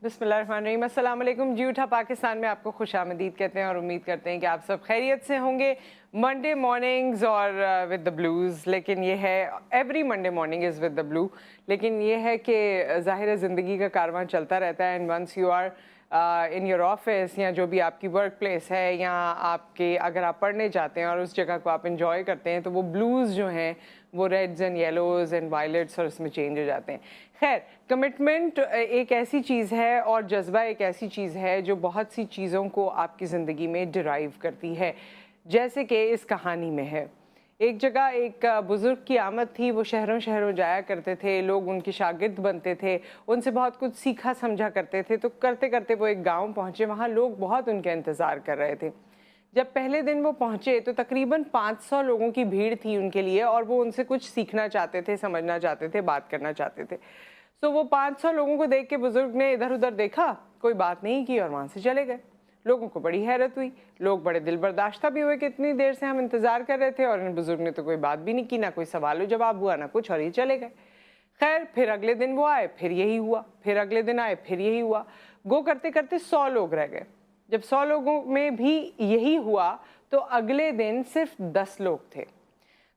बिस्मिल्लाहिर्रहमानिर्रहीम, अस्सलाम वालेकुम। जी उठा पाकिस्तान में आपको खुश आमदीद कहते हैं और उम्मीद करते हैं कि आप सब खैरियत से होंगे। मंडे मॉर्निंग्स और विद द ब्लूज़, लेकिन ये है every Monday morning is with the blue. लेकिन ये है कि ज़ाहिर है ज़िंदगी का कारवां चलता रहता है, and once you are in your office या जो भी आपकी वर्क प्लेस है, या आपके अगर आप पढ़ने जाते हैं और उस जगह को आप इंजॉय करते हैं, तो वो ब्लूज़ जो हैं वो reds and yellows and violets और उसमें चेंज हो जाते हैं। खैर, कमिटमेंट एक ऐसी चीज़ है और जज्बा एक ऐसी चीज़ है जो बहुत सी चीज़ों को आपकी ज़िंदगी में डिराइव करती है, जैसे कि इस कहानी में है। एक जगह एक बुज़ुर्ग की आमद थी, वो शहरों शहरों जाया करते थे, लोग उनके शागिर्द बनते थे, उनसे बहुत कुछ सीखा समझा करते थे। तो करते करते वो एक गाँव पहुँचे, वहाँ लोग बहुत उनका इंतज़ार कर रहे थे। जब पहले दिन वो पहुँचे तो तकरीबन 500 लोगों की भीड़ थी उनके लिए, और वो उनसे कुछ सीखना चाहते थे, समझना चाहते थे, बात करना चाहते थे। तो वो 500 लोगों को देख के बुज़ुर्ग ने इधर उधर देखा, कोई बात नहीं की और वहाँ से चले गए। लोगों को बड़ी हैरत हुई, लोग बड़े दिल बर्दाश्ता भी हुए कि इतनी देर से हम इंतज़ार कर रहे थे और इन बुज़ुर्ग ने तो कोई बात भी नहीं की, ना कोई सवाल जवाब हुआ, ना कुछ, और ये चले गए। खैर, फिर अगले दिन वो आए, फिर यही हुआ, फिर अगले दिन आए, फिर यही हुआ। गो करते करते 100 लोग रह गए। जब 100 लोगों में भी यही हुआ तो अगले दिन सिर्फ 10 लोग थे।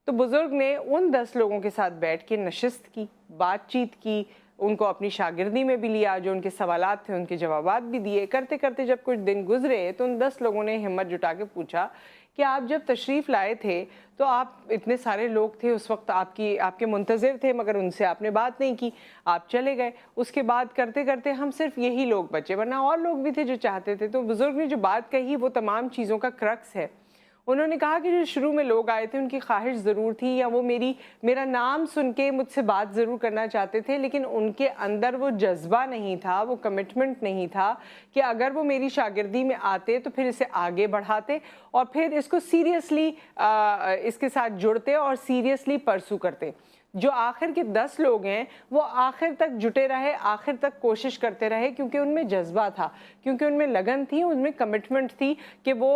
तो बुज़ुर्ग ने उन 10 लोगों के साथ बैठ के नशिस्त की, बातचीत की, उनको अपनी शागिर्दी में भी लिया, जो उनके सवालात थे उनके जवाबात भी दिए। करते करते जब कुछ दिन गुजरे तो उन 10 लोगों ने हिम्मत जुटा के पूछा कि आप जब तशरीफ़ लाए थे तो आप इतने सारे लोग थे, उस वक्त आपके मुंतज़िर थे, मगर उनसे आपने बात नहीं की, आप चले गए। उसके बाद करते करते हम सिर्फ यही लोग बचे, वरना और लोग भी थे जो चाहते थे। तो बुज़ुर्ग ने जो बात कही वो तमाम चीज़ों का क्रक्स है। उन्होंने कहा कि जो शुरू में लोग आए थे उनकी ख्वाहिश ज़रूर थी, या वो मेरा नाम सुन के मुझसे बात ज़रूर करना चाहते थे, लेकिन उनके अंदर वो जज्बा नहीं था, वो कमिटमेंट नहीं था कि अगर वो मेरी शागिर्दी में आते तो फिर इसे आगे बढ़ाते और फिर इसको सीरियसली इसके साथ जुड़ते और सीरियसली परसू करते। जो आखिर के 10 लोग हैं वो आखिर तक जुटे रहे, आखिर तक कोशिश करते रहे, क्योंकि उनमें जज्बा था, क्योंकि उनमें लगन थी, उनमें कमिटमेंट थी कि वो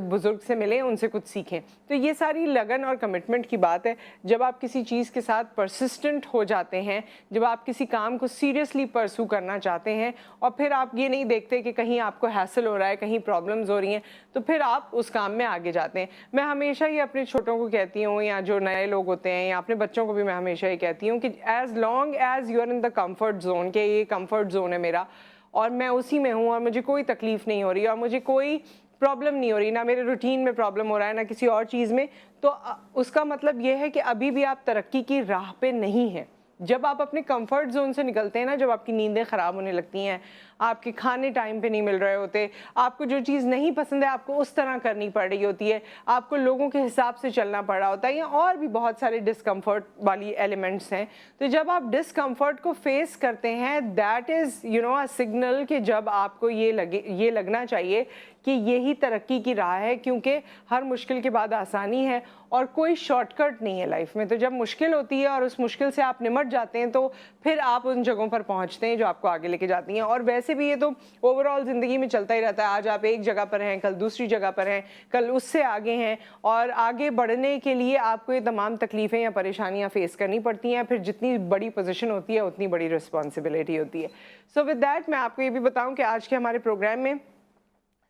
बुज़ुर्ग से मिलें, उनसे कुछ सीखें। तो ये सारी लगन और कमिटमेंट की बात है। जब आप किसी चीज़ के साथ परसिस्टेंट हो जाते हैं, जब आप किसी काम को सीरियसली परसू करना चाहते हैं और फिर आप ये नहीं देखते कि कहीं आपको हैसल हो रहा है, कहीं प्रॉब्लम्स हो रही हैं, तो फिर आप उस काम में आगे जाते हैं। मैं हमेशा ही अपने छोटों को कहती हूँ, या जो नए लोग होते हैं, या अपने बच्चों को मैं हमेशा ये कहती हूँ कि as long as you are in the comfort zone, के ये कंफर्ट जोन है मेरा और मैं उसी में हूँ और मुझे कोई तकलीफ नहीं हो रही और मुझे कोई प्रॉब्लम नहीं हो रही, ना मेरे रूटीन में प्रॉब्लम हो रहा है, ना किसी और चीज़ में, तो उसका मतलब ये है कि अभी भी आप तरक्की की राह पे नहीं हैं। जब आप अपने कंफर्ट जोन से निकलते हैं ना, जब आपकी नींदें ख़राब होने लगती हैं, आपके खाने टाइम पे नहीं मिल रहे होते, आपको जो चीज़ नहीं पसंद है आपको उस तरह करनी पड़ रही होती है, आपको लोगों के हिसाब से चलना पड़ रहा होता है, या और भी बहुत सारे डिस्कम्फर्ट वाली एलिमेंट्स हैं। तो जब आप डिस्कम्फर्ट को फेस करते हैं, दैट इज़ अ सिग्नल कि जब आपको ये लगना चाहिए कि यही तरक्की की राह है, क्योंकि हर मुश्किल के बाद आसानी है और कोई शॉर्टकट नहीं है लाइफ में। तो जब मुश्किल होती है और उस मुश्किल से आप निमट जाते हैं तो फिर आप उन जगहों पर पहुंचते हैं जो आपको आगे लेके जाती हैं। और वैसे भी ये तो ओवरऑल ज़िंदगी में चलता ही रहता है। आज आप एक जगह पर हैं, कल दूसरी जगह पर हैं, कल उससे आगे हैं, और आगे बढ़ने के लिए आपको ये तमाम तकलीफ़ें या परेशानियाँ फेस करनी पड़ती हैं। फिर जितनी बड़ी पोजीशन होती है उतनी बड़ी रिस्पॉन्सिबिलिटी होती है। सो विद दैट मैं आपको ये भी बताऊँ कि आज के हमारे प्रोग्राम में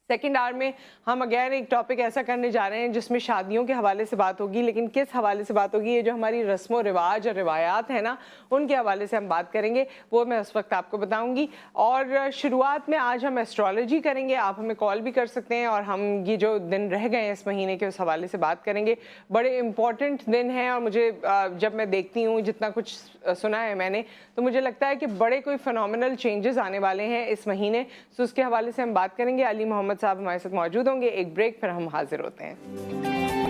सेकेंड आवर में हम अगेन एक टॉपिक ऐसा करने जा रहे हैं जिसमें शादियों के हवाले से बात होगी, लेकिन किस हवाले से बात होगी, ये जो हमारी रस्म व रिवाज और रिवायात है ना, उनके हवाले से हम बात करेंगे, वो मैं उस वक्त आपको बताऊंगी। और शुरुआत में आज हम एस्ट्रोलॉजी करेंगे, आप हमें कॉल भी कर सकते हैं और हम ये जो दिन रह गए हैं इस महीने के उस हवाले से बात करेंगे। बड़े इंपॉर्टेंट दिन हैं और मुझे जब मैं देखती हूँ, जितना कुछ सुना है मैंने, तो मुझे लगता है कि बड़े कोई फिनोमिनल चेंजेस आने वाले हैं इस महीने, तो उसके हवाले से हम बात करेंगे। अली मोहम्मद साहब हमारे साथ मौजूद होंगे। एक ब्रेक, फिर हम हाजिर होते हैं।